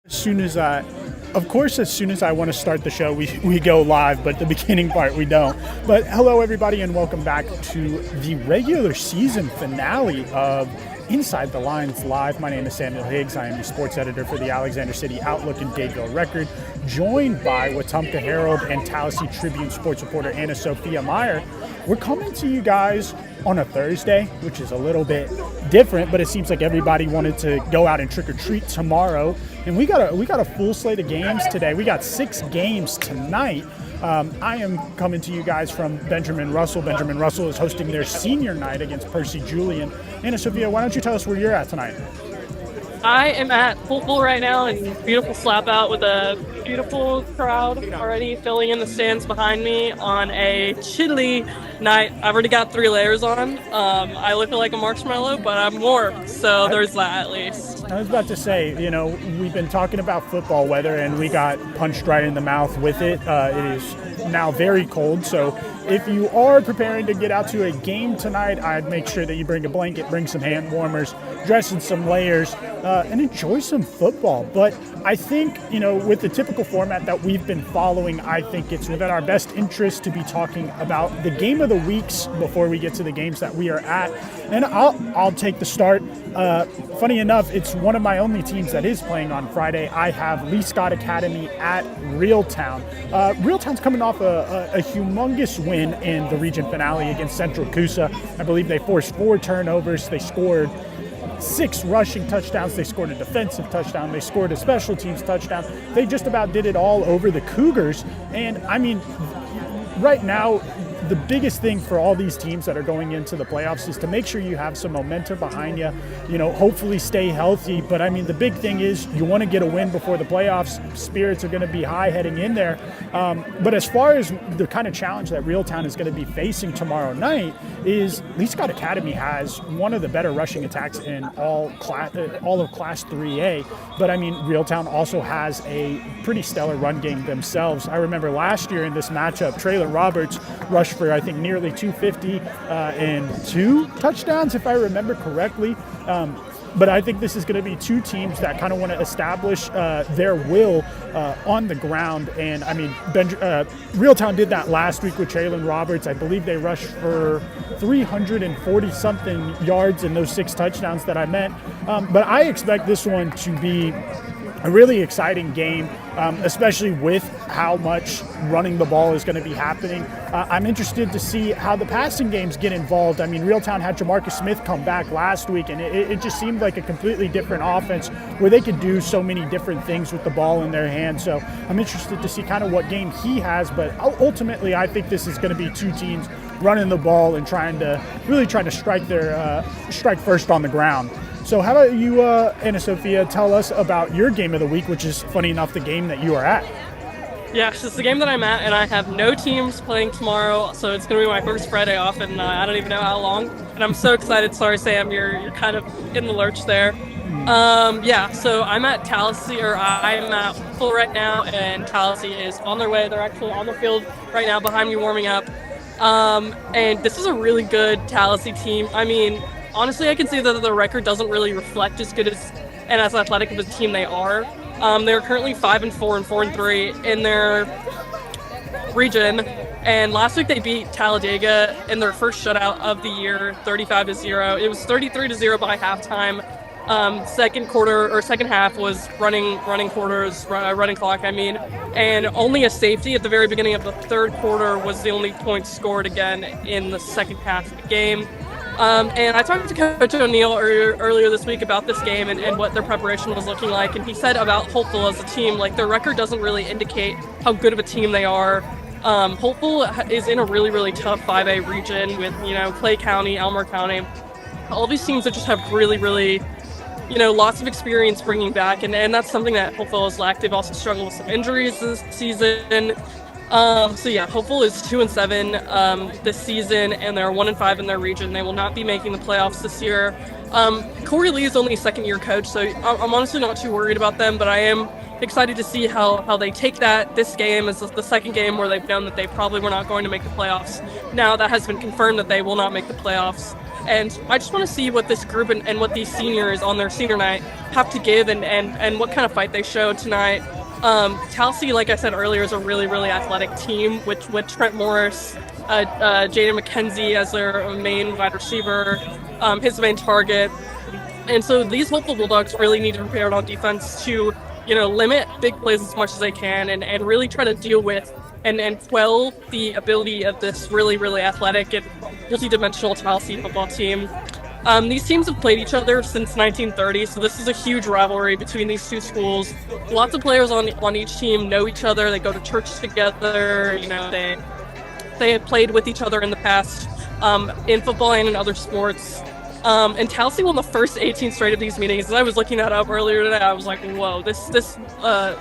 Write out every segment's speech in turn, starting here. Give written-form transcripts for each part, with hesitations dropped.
As soon as as soon as I want to start the show, we go live, but the beginning part we don't. But hello, everybody, and welcome back to the regular season finale of Inside the Lines Live. My name is Samuel Higgs. I am the sports editor for the Alexander City Outlook and Dadeville Record, joined by Wetumpka Herald and Tallahassee Tribune sports reporter Anna Sophia Meyer. We're coming to you guys on a Thursday, which is a little bit different, but it seems like everybody wanted to go out and trick or treat tomorrow. And we got a full slate of games today. We got 6 games tonight. I am coming to you guys from Benjamin Russell. Benjamin Russell is hosting their senior night against Percy Julian. Anna Sophia, why don't you tell us where you're at tonight? I am at Hopeful right now in beautiful slap out with a beautiful crowd already filling in the stands behind me on a chilly night. I've already got 3 layers on. I look like a marshmallow, but I'm warm, so there's that at least. I was about to say, we've been talking about football weather and we got punched right in the mouth with it. It is now very cold, so if you are preparing to get out to a game tonight, I'd make sure that you bring a blanket, bring some hand warmers, dress in some layers, and enjoy some football. But I think, with the typical format that we've been following, I think it's within our best interest to be talking about the game of the weeks before we get to the games that we are at. And I'll take the start. Funny enough, it's one of my only teams that is playing on Friday. I have Lee Scott Academy at Reeltown. Reeltown's coming off a humongous win in the region finale against Central Coosa. I believe they forced 4 turnovers. They scored 6 rushing touchdowns. They scored a defensive touchdown. They scored a special teams touchdown. They just about did it all over the Cougars. And I mean, right now, the biggest thing for all these teams that are going into the playoffs is to make sure you have some momentum behind you, hopefully stay healthy. But I mean, the big thing is you want to get a win before the playoffs. Spirits are going to be high heading in there. But as far as the kind of challenge that Reeltown is going to be facing tomorrow night is Lee Scott Academy has one of the better rushing attacks in all of Class 3A. But I mean, Reeltown also has a pretty stellar run game themselves. I remember last year in this matchup, Traylon Roberts rushed for I think nearly 250 and 2 touchdowns, if I remember correctly. But I think this is going to be 2 teams that kind of want to establish their will on the ground. And I mean, Reeltown did that last week with Traylon Roberts. I believe they rushed for 340-something yards in those 6 touchdowns that I meant. But I expect this one to be a really exciting game, especially with how much running the ball is going to be happening. I'm interested to see how the passing games get involved. I mean, Reeltown had Jamarcus Smith come back last week, and it just seemed like a completely different offense where they could do so many different things with the ball in their hands. So I'm interested to see kind of what game he has, but ultimately I think this is going to be 2 teams running the ball and trying to strike first on the ground. So how about you, Anna Sophia, tell us about your game of the week, which is, funny enough, the game that you are at. Yeah, it's the game that I'm at, and I have no teams playing tomorrow, so it's going to be my first Friday off, and I don't even know how long. And I'm so excited. Sorry, Sam, you're kind of in the lurch there. So I'm at Tallahassee, or I'm at Full right now, and Tallahassee is on their way. They're actually on the field right now behind me warming up. And this is a really good Tallahassee team. I mean, honestly, I can say that the record doesn't really reflect as good and as athletic of a team they are. They're currently 5-4 and 4-3 in their region. And last week they beat Talladega in their first shutout of the year, 35-0. It was 33-0 by halftime. Second half was running clock. And only a safety at the very beginning of the third quarter was the only point scored again in the second half of the game. And I talked to Coach O'Neill earlier this week about this game and what their preparation was looking like. And he said about Hopeful as a team, like their record doesn't really indicate how good of a team they are. Hopeful is in a really, really tough 5A region with, Clay County, Elmer County, all these teams that just have really, really, lots of experience bringing back. And that's something that Hopeful has lacked. They've also struggled with some injuries this season. Hopeful is 2-7 this season, and they're 1-5 in their region. They will not be making the playoffs this year. Corey Lee is only a second-year coach, so I'm honestly not too worried about them, but I am excited to see how they take that. This game is the second game where they've known that they probably were not going to make the playoffs. Now that has been confirmed that they will not make the playoffs. And I just want to see what this group and what these seniors on their senior night have to give and what kind of fight they show tonight. Tallahassee, like I said earlier, is a really, really athletic team with Trent Morris, Jaden McKenzie as their main wide receiver, his main target. And so these Hopeful Bulldogs really need to prepare on defense to, limit big plays as much as they can and really try to deal with and quell the ability of this really, really athletic and multi-dimensional Tallahassee football team. These teams have played each other since 1930, so this is a huge rivalry between these two schools. Lots of players on each team know each other. They go to church together. They have played with each other in the past in football and in other sports. And Tallahassee won the first 18 straight of these meetings. And I was looking that up earlier today. I was like, whoa, this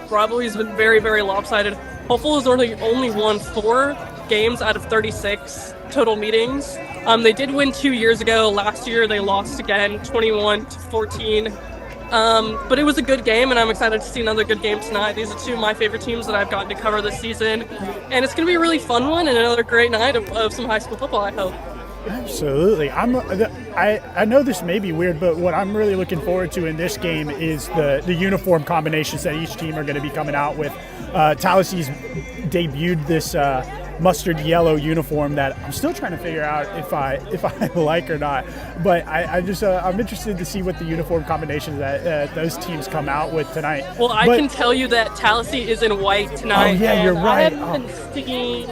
rivalry has been very, very lopsided. Hopeful has only won 4 games out of 36 total meetings. They did win 2 years ago. Last year they lost again, 21-14. But it was a good game, and I'm excited to see another good game tonight. These are 2 of my favorite teams that I've gotten to cover this season. And it's going to be a really fun one and another great night of some high school football, I hope. Absolutely. I know this may be weird, but what I'm really looking forward to in this game is the uniform combinations that each team are going to be coming out with. Tallahassee's debuted this mustard yellow uniform that I'm still trying to figure out if I like or not. But I'm interested to see what the uniform combinations that those teams come out with tonight. Well, I can tell you that Tallahassee is in white tonight. Oh yeah, you're right. I haven't been seeing.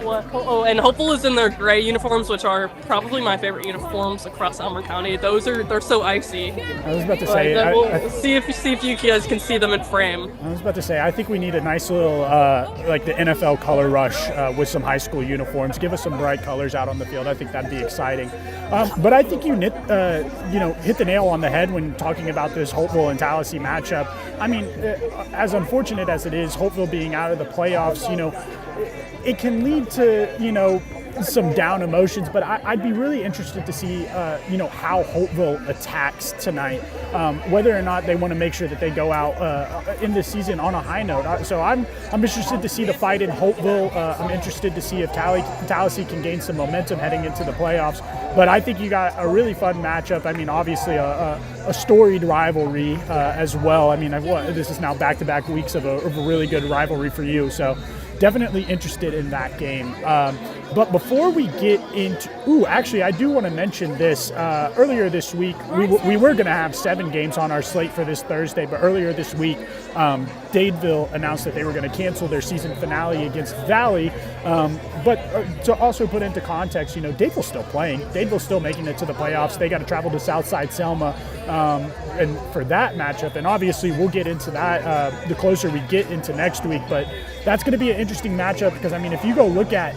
And Hopeful is in their gray uniforms, which are probably my favorite uniforms across Elmer County. They're so icy. I was about to say, we'll see if you guys can see them in frame. I was about to say, I think we need a nice little like the NFL color rush with some high school uniforms. Give us some bright colors out on the field. I think that'd be exciting. But I think you hit the nail on the head when talking about this Hopeful and Tallahassee matchup. I mean, as unfortunate as it is, Hopeful being out of the playoffs, it can lead to, some down emotions, but I'd be really interested to see, how Hopeful attacks tonight, whether or not they want to make sure that they go out in this season on a high note. So I'm interested to see the fight in Hopeful. I'm interested to see if Tallahassee can gain some momentum heading into the playoffs. But I think you got a really fun matchup. I mean, obviously a storied rivalry as well. I mean, this is now back-to-back weeks of a really good rivalry for you. So definitely interested in that game. But before we get into, actually, I do want to mention this. Earlier this week, we were going to have 7 games on our slate for this Thursday, but earlier this week, Dadeville announced that they were going to cancel their season finale against Valley. But to also put into context, Dadeville's still playing. Dadeville's still making it to the playoffs. They got to travel to Southside Selma and for that matchup. And obviously, we'll get into that the closer we get into next week. But that's going to be an interesting matchup because, I mean, if you go look at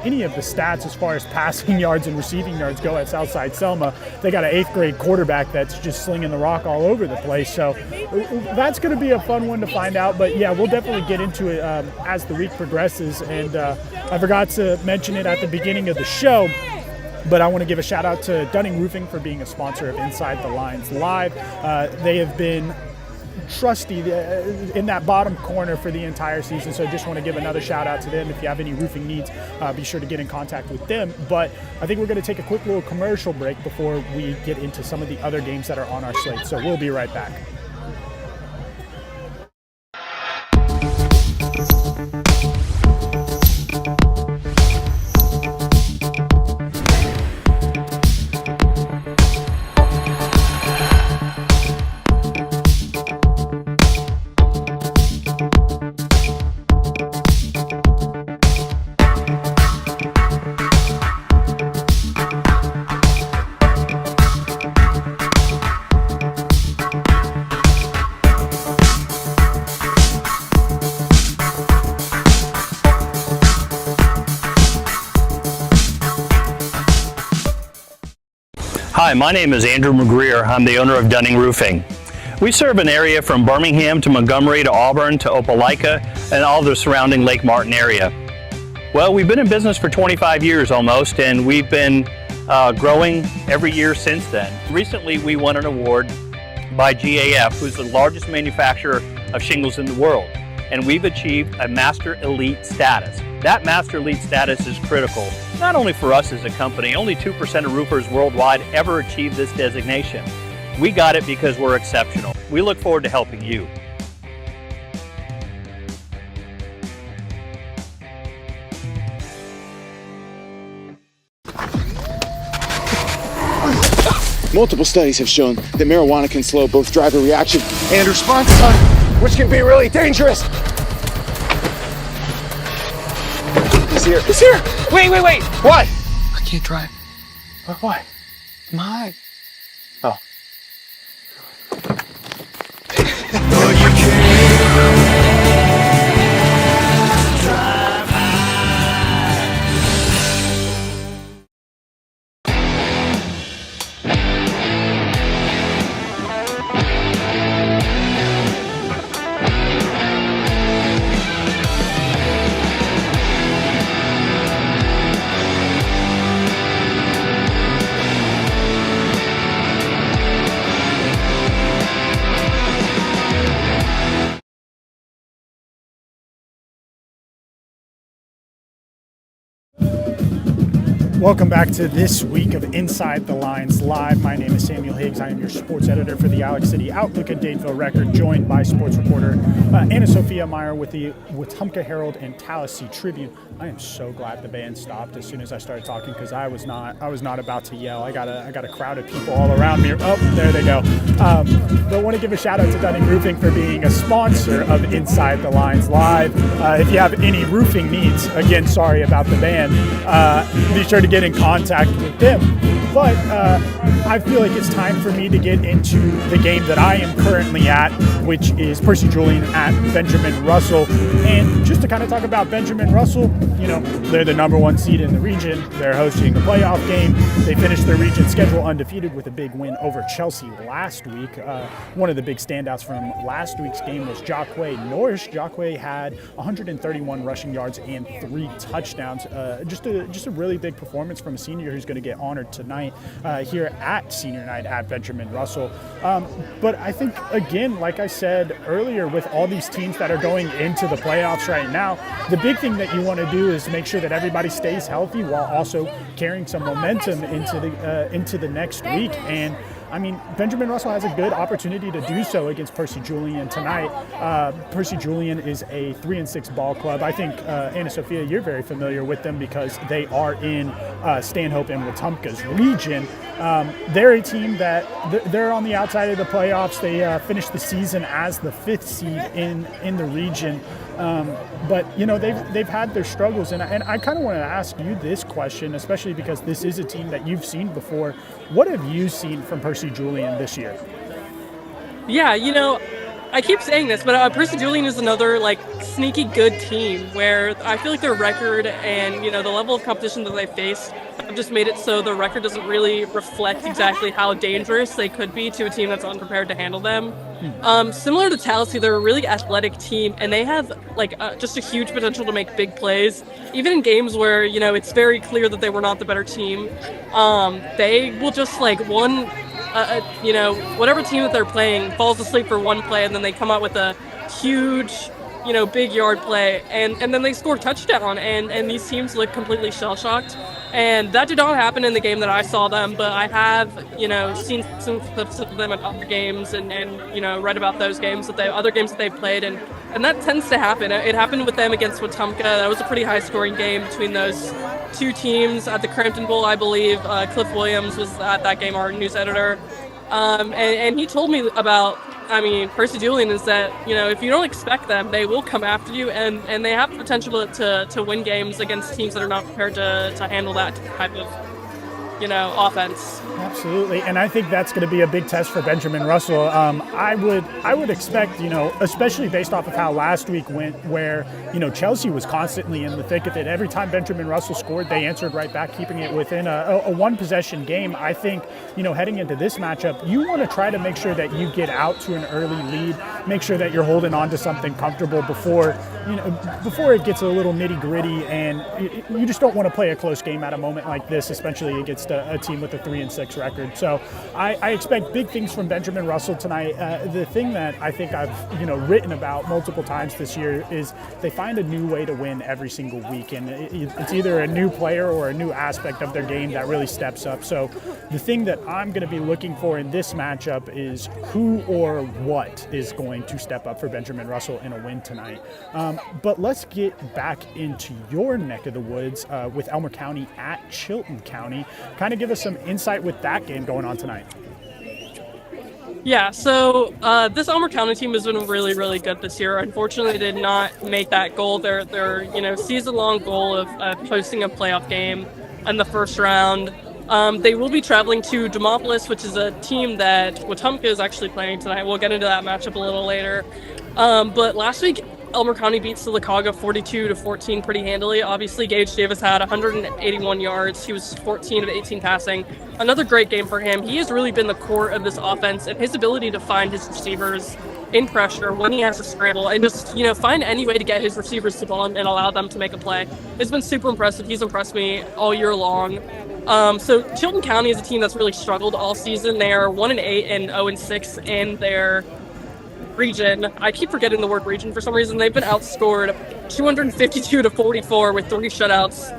any of the stats as far as passing yards and receiving yards go at Southside Selma, they got an 8th grade quarterback that's just slinging the rock all over the place. So that's going to be a fun one to find out. But, yeah, we'll definitely get into it as the week progresses. And I forgot to mention it at the beginning of the show, but I want to give a shout out to Dunning Roofing for being a sponsor of Inside the Lines Live. They have been trusty in that bottom corner for the entire season, so just want to give another shout out to them. If you have any roofing needs, be sure to get in contact with them. But I think we're going to take a quick little commercial break before we get into some of the other games that are on our slate, so we'll be right back. Hi, my name is Andrew McGreer. I'm the owner of Dunning Roofing. We serve an area from Birmingham to Montgomery to Auburn to Opelika and all the surrounding Lake Martin area. Well, we've been in business for 25 years almost, and we've been growing every year since then. Recently, we won an award by GAF, who's the largest manufacturer of shingles in the world, and we've achieved a Master Elite status. That Master Elite status is critical, not only for us as a company. Only 2% of roofers worldwide ever achieve this designation. We got it because we're exceptional. We look forward to helping you. Multiple studies have shown that marijuana can slow both driver reaction and response time, which can be really dangerous. He's here. He's here. Wait. What? I can't drive. Why? My. Oh. Welcome back to this week of Inside the Lines Live. My name is Samuel Higgs. I am your sports editor for the Alex City Outlook and Dadeville Record, joined by sports reporter Anna Sophia Meyer with the Wetumpka Herald and Tallahassee Tribune. I am so glad the band stopped as soon as I started talking, because I was not about to yell. I got a crowd of people all around me. Oh, there they go. But I want to give a shout out to Dunning Roofing for being a sponsor of Inside the Lines Live. If you have any roofing needs, again, sorry about the band, be sure to get in contact with them. But I feel like it's time for me to get into the game that I am currently at, which is Percy Julian at Benjamin Russell. And just to kind of talk about Benjamin Russell, you know, they're the #1 seed in the region. They're hosting a playoff game. They finished their region schedule undefeated with a big win over Chelsea last week. One of the big standouts from last week's game was Jacque Norris. Jacque had 131 rushing yards and 3 touchdowns. Just a really big performance from a senior who's going to get honored tonight here at Senior Night at Benjamin Russell. But I think, again, like I said earlier, with all these teams that are going into the playoffs right now, the big thing that you want to do is make sure that everybody stays healthy while also carrying some momentum into the next week. And I mean, Benjamin Russell has a good opportunity to do so against Percy Julian tonight. Percy Julian is a 3-6 ball club. I think, Anna Sophia, you're very familiar with them because they are in Stanhope and Wetumpka's region. They're a team that they're on the outside of the playoffs. They finished the season as the 5th seed in the region. But, you know, they've had their struggles. And I kind of want to ask you this question, especially because this is a team that you've seen before. What have you seen from Percy Julian this year? Yeah, you know, I keep saying this, but Percy Julian is another, like, sneaky good team where I feel like their record and, you know, the level of competition that they faced have just made it so the record doesn't really reflect exactly how dangerous they could be to a team that's unprepared to handle them. Similar to Tallahassee, they're a really athletic team, and they have, like, just a huge potential to make big plays. Even in games where, you know, it's very clear that they were not the better team, they will just, like, you know, whatever team that they're playing falls asleep for one play, and then they come out with a huge, you know, big yard play, and then they score a touchdown, and these teams look completely shell-shocked. And that did not happen in the game that I saw them, but I have, you know, seen some clips of them at other games and you know, read about those games other games that they've played, and that tends to happen. It happened with them against Wetumpka. That was a pretty high-scoring game between those two teams at the Crampton Bowl, I believe. Cliff Williams was at that game, our news editor, and he told me about, I mean, Percy Julian is that, you know, if you don't expect them, they will come after you, and they have the potential to win games against teams that are not prepared to handle that type of, you know, offense. Absolutely, and I think that's going to be a big test for Benjamin Russell. I would expect, you know, especially based off of how last week went, where, you know, Chelsea was constantly in the thick of it. Every time Benjamin Russell scored, they answered right back, keeping it within a one-possession game. I think, you know, heading into this matchup, you want to try to make sure that you get out to an early lead, make sure that you're holding on to something comfortable before, before it gets a little nitty gritty, and you just don't want to play a close game at a moment like this, especially against a team with a 3-6 record. So I expect big things from Benjamin Russell tonight. The thing that I think I've written about multiple times this year is they find a new way to win every single week, and it's either a new player or a new aspect of their game that really steps up. So the thing that I'm going to be looking for in this matchup is who or what is going to step up for Benjamin Russell in a win tonight. But let's get back into your neck of the woods with Elmer County at Chilton County. Kind of give us some insight with that game going on tonight. Yeah, so this Elmer County team has been really, really good this year. Unfortunately, they did not make that goal, their season-long goal of hosting a playoff game in the first round. They will be traveling to Demopolis, which is a team that Wetumpka is actually playing tonight. We'll get into that matchup a little later. But last week, Elmer County beat Sylacauga 42-14 pretty handily. Obviously, Gage Davis had 181 yards. He was 14 of 18 passing. Another great game for him. He has really been the core of this offense, and his ability to find his receivers in pressure when he has to scramble and just, find any way to get his receivers to ball and allow them to make a play. It's been super impressive. He's impressed me all year long. So Chilton County is a team that's really struggled all season. They are 1-8 and 0-6 in their region. I keep forgetting the word region for some reason. They've been outscored 252-44 with 3 shutouts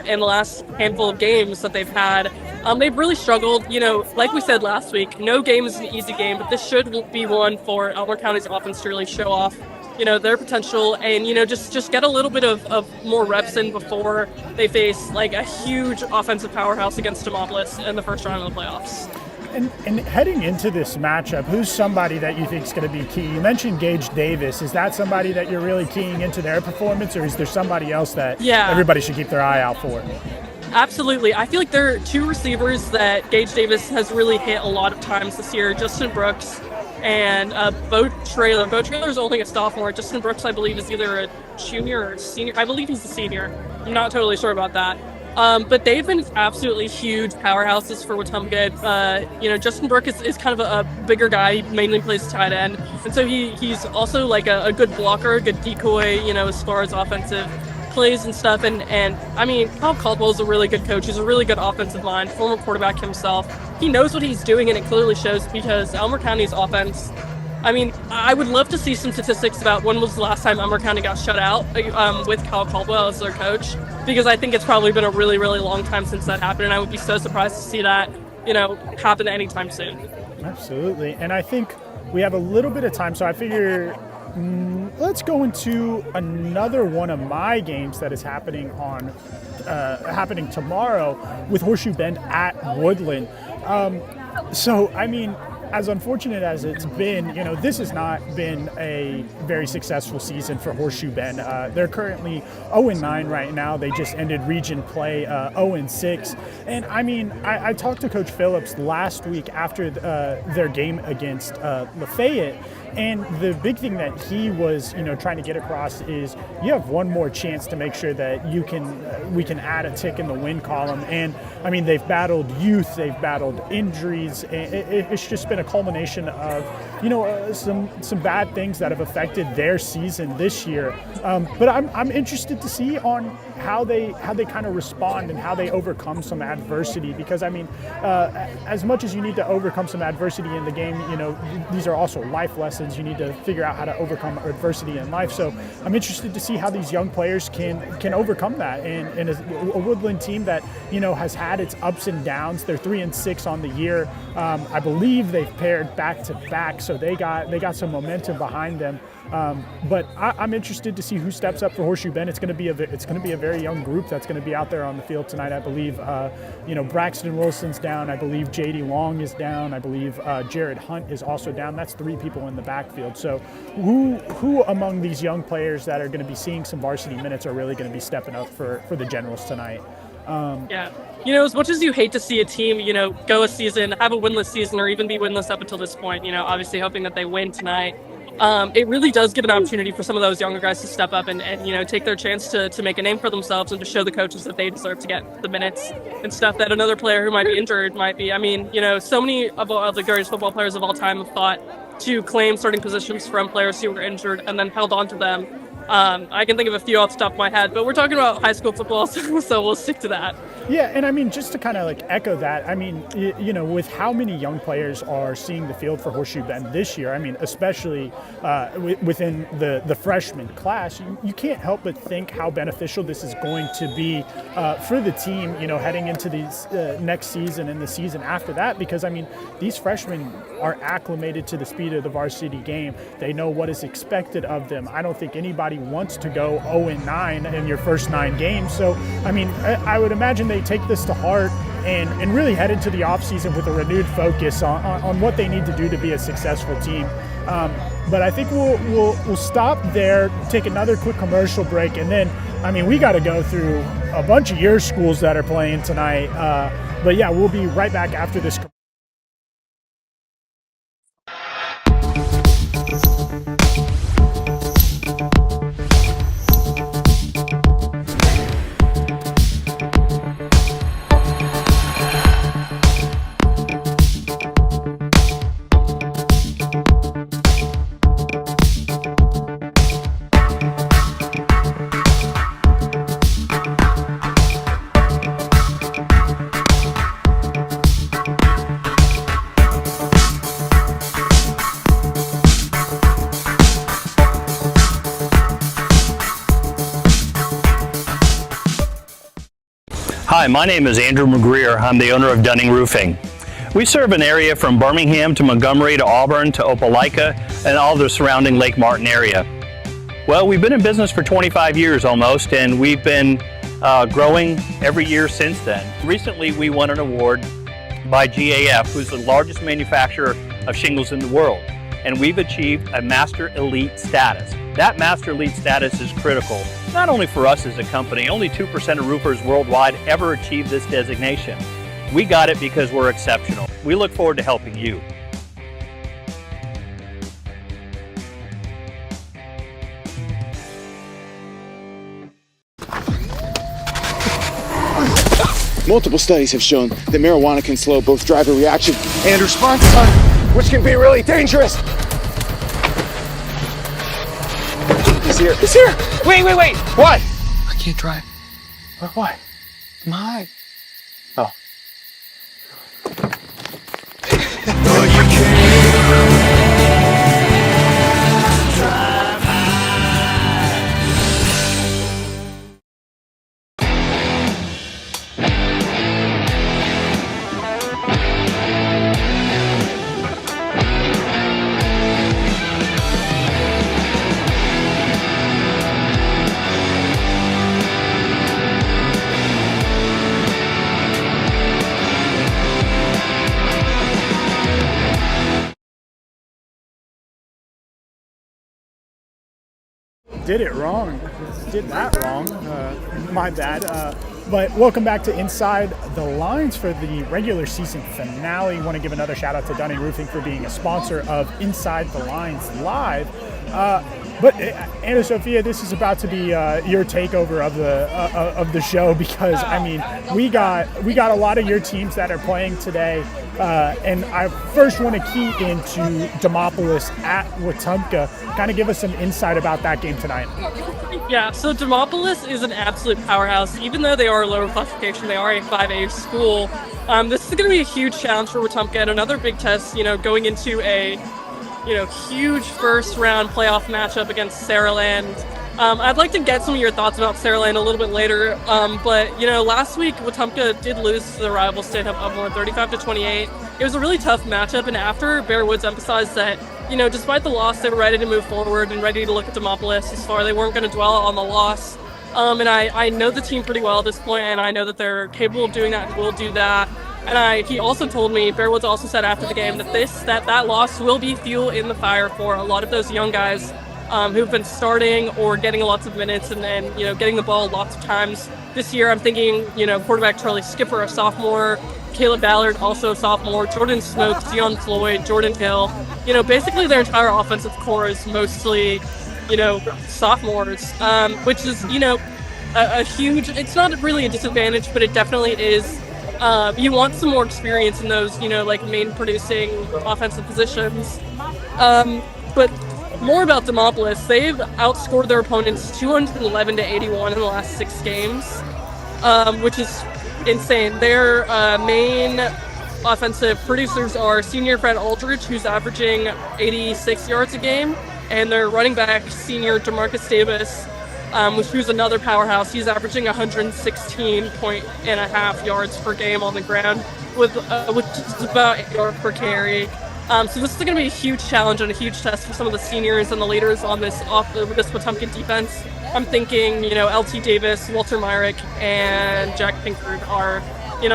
in the last handful of games that they've had. They've really struggled. Like we said last week, no game is an easy game, but this should be one for Elmer County's offense to really show off their potential and, just get a little bit of more reps in before they face like a huge offensive powerhouse against Demopolis in the first round of the playoffs. And heading into this matchup, who's somebody that you think is going to be key? You mentioned Gage Davis. Is that somebody that you're really keying into their performance, or is there somebody else that everybody should keep their eye out for? Absolutely. I feel like there are 2 receivers that Gage Davis has really hit a lot of times this year, Justin Brooks and Bo Traylor. Bo Traylor is only a sophomore. Justin Brooks, I believe, is either a junior or a senior. I believe he's a senior. I'm not totally sure about that. But they've been absolutely huge powerhouses for Wetumpka. Justin Brooks is kind of a bigger guy. He mainly plays tight end. And so he's also like a good blocker, a good decoy, as far as offensive plays and stuff. And I mean, Kyle Caldwell is a really good coach. He's a really good offensive mind, former quarterback himself. He knows what he's doing, and it clearly shows because Elmer County's offense, I mean, I would love to see some statistics about when was the last time Elmer County got shut out with Kyle Caldwell as their coach, because I think it's probably been a really, really long time since that happened, and I would be so surprised to see that, happen anytime soon. Absolutely. And I think we have a little bit of time, so I figure let's go into another one of my games that is happening happening tomorrow with Horseshoe Bend at Woodland. So, I mean, as unfortunate as it's been, this has not been a very successful season for Horseshoe Bend. They're currently 0-9 right now. They just ended region play 0-6. And I mean, I talked to Coach Phillips last week after their game against Lafayette. And the big thing that he was, trying to get across is you have one more chance to make sure that we can add a tick in the win column. And I mean, they've battled youth, they've battled injuries. It's just been a culmination of, some bad things that have affected their season this year. But I'm interested to see on how they kind of respond and how they overcome some adversity. Because I mean, as much as you need to overcome some adversity in the game, these are also life lessons. You need to figure out how to overcome adversity in life. So I'm interested to see how these young players can overcome that. And a Woodland team that, has had its ups and downs. They're 3-6 on the year. I believe they've paired back to back, so they got some momentum behind them. But I'm interested to see who steps up for Horseshoe Bend. It's going to be a very young group that's going to be out there on the field tonight. I believe Braxton Wilson's down. I believe J.D. Long is down. I believe Jared Hunt is also down. That's 3 people in the backfield. So who among these young players that are going to be seeing some varsity minutes are really going to be stepping up for the Generals tonight? Yeah. As much as you hate to see a team, go a season, have a winless season, or even be winless up until this point, obviously hoping that they win tonight, it really does give an opportunity for some of those younger guys to step up and take their chance to make a name for themselves and to show the coaches that they deserve to get the minutes and stuff that another player who might be injured might be. I mean, so many of the greatest football players of all time have fought to claim starting positions from players who were injured and then held on to them I can think of a few off the top of my head, but we're talking about high school football, so we'll stick to that. Yeah, and I mean, just to kind of like echo that, I mean, with how many young players are seeing the field for Horseshoe Bend this year, I mean, especially within the freshman class, you can't help but think how beneficial this is going to be for the team, heading into these next season and the season after that, because, I mean, these freshmen are acclimated to the speed of the varsity game. They know what is expected of them. I don't think anybody wants to go 0-9 in your first 9 games. So, I mean, I would imagine they take this to heart and really head into the offseason with a renewed focus on what they need to do to be a successful team. But I think we'll stop there, take another quick commercial break, and then, I mean, we got to go through a bunch of your schools that are playing tonight. But yeah, we'll be right back after this. Hi, my name is Andrew McGreer. I'm the owner of Dunning Roofing. We serve an area from Birmingham to Montgomery to Auburn to Opelika and all the surrounding Lake Martin area. Well, we've been in business for 25 years almost, and we've been growing every year since then. Recently, we won an award by GAF, who's the largest manufacturer of shingles in the world, and we've achieved a Master Elite status. That Master Elite status is critical, not only for us as a company. Only 2% of roofers worldwide ever achieve this designation. We got it because we're exceptional. We look forward to helping you. Multiple studies have shown that marijuana can slow both driver reaction and response time, which can be really dangerous. He's here. He's here. Wait. What? I can't drive. Why? Mike. Oh. Did it wrong. Did that wrong. My bad. But welcome back to Inside the Lines for the regular season finale. Want to give another shout out to Dunning Roofing for being a sponsor of Inside the Lines Live. But Anna Sophia, this is about to be your takeover of the show, because I mean we got a lot of your teams that are playing today, and I first want to key into Demopolis at Wetumpka. Kind of give us some insight about that game tonight. Yeah, so Demopolis is an absolute powerhouse. Even though they are a lower classification, they are a 5A school. This is going to be a huge challenge for Wetumpka and another big test, going into a huge first round playoff matchup against Saraland. I'd like to get some of your thoughts about Saraland a little bit later, but last week Wetumpka did lose to the rival State of Upmore 35-28. It was a really tough matchup, and after, Bear Woods emphasized that despite the loss, they were ready to move forward and ready to look at Demopolis as far. They weren't going to dwell on the loss. And I know the team pretty well at this point, and I know that they're capable of doing that and will do that. And he also told me, Bear Woods also said after the game, that that loss will be fuel in the fire for a lot of those young guys who've been starting or getting lots of minutes and getting the ball lots of times. This year, I'm thinking, quarterback Charlie Skipper, a sophomore, Caleb Ballard, also a sophomore, Jordan Smoke, Dion Floyd, Jordan Hill. Basically their entire offensive core is mostly, sophomores, which is, a huge, it's not really a disadvantage, but it definitely is. You want some more experience in those, main producing offensive positions. But more about Demopolis. They've outscored their opponents 211 to 81 in the last 6 games, which is insane. Their main offensive producers are senior Fred Aldridge, who's averaging 86 yards a game, and their running back, senior DeMarcus Davis, who's another powerhouse. He's averaging 116.5 yards per game on the ground, with just about 8 yards per carry. So this is going to be a huge challenge and a huge test for some of the seniors and the leaders on this Wetumpka defense. I'm thinking, LT Davis, Walter Myrick, and Jack Pinkford are,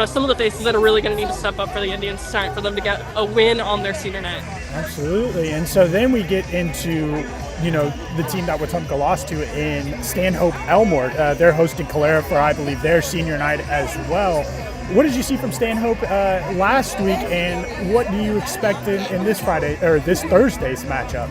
some of the faces that are really going to need to step up for the Indians tonight for them to get a win on their senior night. Absolutely. And so then we get into, the team that Wetumpka lost to in Stanhope Elmore. They're hosting Calera for, I believe, their senior night as well. What did you see from Stanhope last week, and what do you expect in this Thursday's matchup?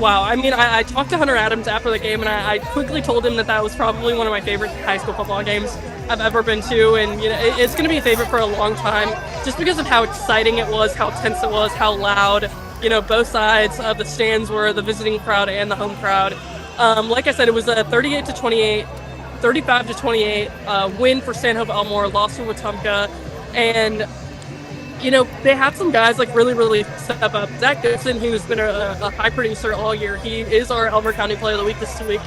Wow, I talked to Hunter Adams after the game, and I quickly told him that was probably one of my favorite high school football games I've ever been to, and it's going to be a favorite for a long time, just because of how exciting it was, how tense it was, how loud, both sides of the stands were, the visiting crowd and the home crowd. Like I said, it was a 35-28 win for Stanhope Elmore, loss to Wetumpka, and they had some guys really, really step up. Zach Gibson, who's been a high producer all year, he is our Elmer County Player of the Week this week.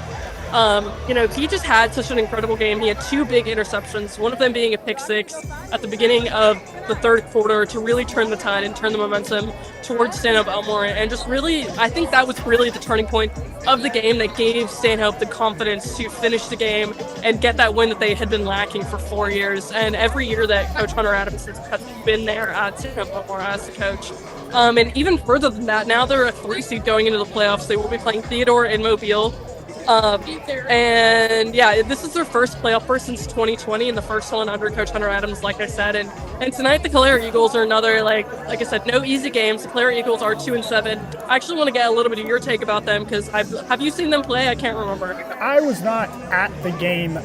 He just had such an incredible game. He had 2 big interceptions, one of them being a pick 6 at the beginning of the third quarter to really turn the tide and turn the momentum towards Stanhope Elmore. And just really, I think that was really the turning point of the game that gave Stanhope the confidence to finish the game and get that win that they had been lacking for 4 years. And every year that Coach Hunter Adams has been there at Stanhope Elmore as the coach. And even further than that, now they're a 3 seed going into the playoffs. They will be playing Theodore in Mobile. This is their first playoff berth since 2020, and the first one under Coach Hunter Adams, like I said. And tonight the Calera Eagles are another, like I said, no easy games. The Calera Eagles are 2-7. I actually want to get a little bit of your take about them, because have you seen them play? I can't remember. I was not at the game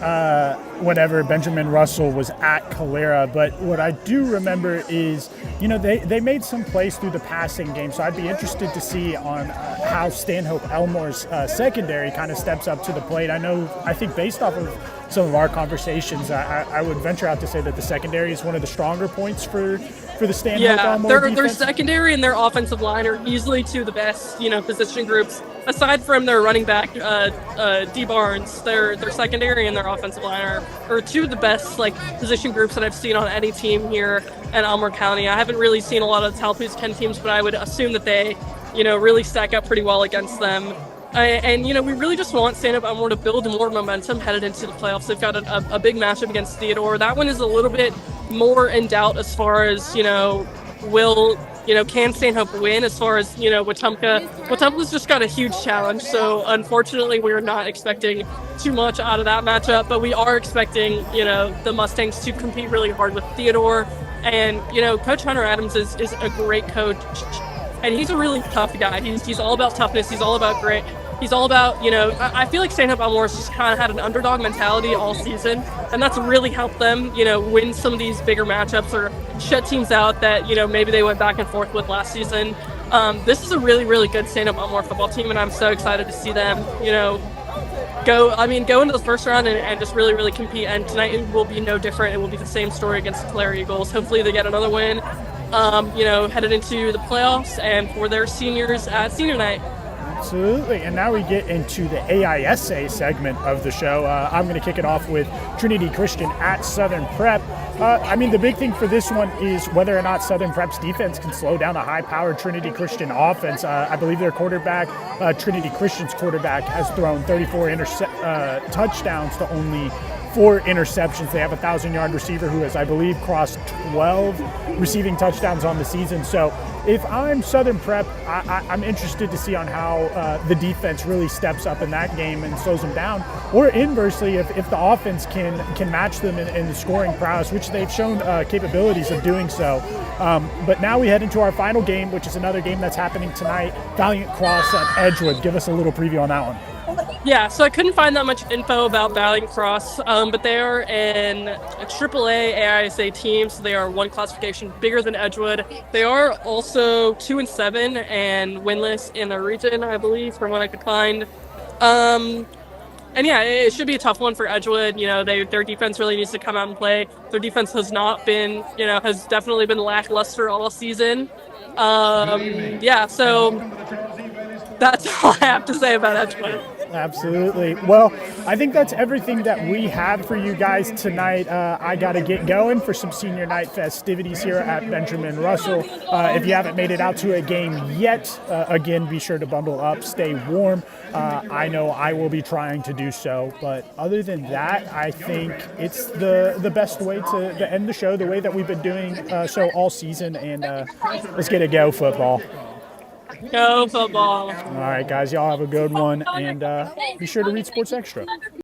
whenever Benjamin Russell was at Calera, but what I do remember is, they made some plays through the passing game, so I'd be interested to see on how Stanhope Elmore's secondary kind of steps up to the plate. I think based off of some of our conversations, I would venture out to say that the secondary is one of the stronger points for the Stanhope Elmore defense. Their secondary and their offensive line are easily 2 of the best, position groups. Aside from their running back, D. Barnes, their secondary and their offensive line are 2 of the best position groups that I've seen on any team here in Elmore County. I haven't really seen a lot of the Tallapoosa Ken teams, but I would assume that they, really stack up pretty well against them. And we really just want Stanhope Elmore to build more momentum headed into the playoffs. They've got a big matchup against Theodore. That one is a little bit more in doubt as far as, can Stanhope win? As far as, Wetumpka. Wetumpka's just got a huge challenge. So unfortunately, we're not expecting too much out of that matchup, but we are expecting, the Mustangs to compete really hard with Theodore. And, Coach Hunter Adams is a great coach. And he's a really tough guy. He's all about toughness. He's all about grit. He's all about, I feel like Stanhope Elmore's just kind of had an underdog mentality all season, and that's really helped them, win some of these bigger matchups or shut teams out that, maybe they went back and forth with last season. This is a really, really good Stanhope Elmore football team, and I'm so excited to see them, go into the first round and just really, really compete. And tonight it will be no different. It will be the same story against the Calera Eagles. Hopefully they get another win, headed into the playoffs and for their seniors at senior night. Absolutely. And now we get into the AISA segment of the show. I'm going to kick it off with Trinity Christian at Southern Prep. The big thing for this one is whether or not Southern Prep's defense can slow down a high-powered Trinity Christian offense. I believe their quarterback, Trinity Christian's quarterback, has thrown 34 touchdowns to only 4 interceptions. They have a 1,000-yard receiver who has, I believe, crossed 12 receiving touchdowns on the season. So if I'm Southern Prep, I'm interested to see on how the defense really steps up in that game and slows them down. Or inversely, if the offense can match them in the scoring prowess, which they've shown capabilities of doing so. But now we head into our final game, which is another game that's happening tonight, Valiant Cross at Edgewood. Give us a little preview on that one. Yeah, so I couldn't find that much info about Valiant Cross, but they are in a AAA AISA team, so they are one classification bigger than Edgewood. They are also 2-7 and winless in their region, I believe, from what I could find. And yeah, it should be a tough one for Edgewood. You know, their defense really needs to come out and play. Their defense has not been, has definitely been lackluster all season. Yeah, so that's all I have to say about Edgewood. Absolutely. Well, I think that's everything that we have for you guys tonight. I got to get going for some senior night festivities here at Benjamin Russell. If you haven't made it out to a game yet, again, be sure to bundle up, stay warm. I know I will be trying to do so. But other than that, I think it's the best way to end the show, the way that we've been doing so all season. And let's get a go football. Go football. All right, guys, y'all have a good one, and be sure to read Sports Extra.